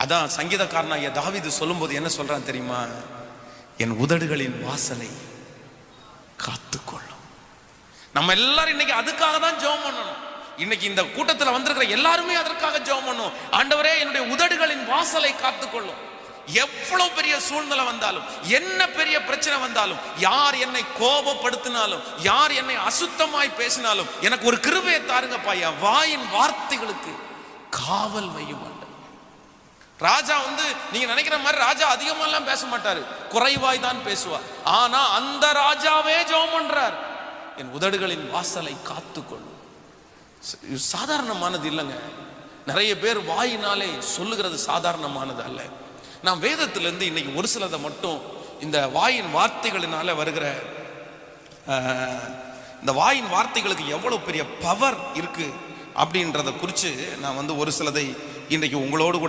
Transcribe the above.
அதான் சங்கீதக்காரனாகிய தாவீது சொல்லும்போது என்ன சொல்றான் தெரியுமா? என் உதடுகளின் வாசலை காத்துக்கொள்ளும். நம்ம எல்லாரும் இன்னைக்கு அதுக்காக தான் ஜெபம் பண்ணணும். இன்னைக்கு இந்த கூட்டத்தில் வந்திருக்கிற எல்லாருமே அதற்காக ஜெபம் பண்ணணும். ஆண்டவரே, என்னுடைய உதடுகளின் வாசலை காத்துக்கொள்ளும். எவ்வளவு பெரிய சூழ்நிலை வந்தாலும், என்ன பெரிய பிரச்சனை வந்தாலும், யார் என்னை கோபப்படுத்தினாலும், யார் என்னை அசுத்தமாய் பேசினாலும், எனக்கு ஒரு கிருபையை தாருங்கப்பா, என் வாயின் வார்த்தைகளுக்கு காவல் வையும். ராஜா நீங்க நினைக்கிற மாதிரி ராஜா அதிகமாலாம் பேச மாட்டாரு, குறைவாய் தான் பேசுவார். ஆனா அந்த ராஜாவே ஜெபம் பண்றார், என் உதடுகளின் வாசலை காத்துக்கொள்ளும். சாதாரணமானது இல்லைங்க. நிறைய பேர் வாயினாலே சொல்லுகிறது சாதாரணமானது அல்ல. நான் வேதத்திலிருந்து இன்னைக்கு ஒரு சிலதை மட்டும் இந்த வாயின் வார்த்தைகளினால வருகிற இந்த வாயின் வார்த்தைகளுக்கு எவ்வளவு பெரிய பவர் இருக்கு அப்படின்றத குறித்து நான் ஒரு சிலதை இன்றைக்கு உங்களோடு கூட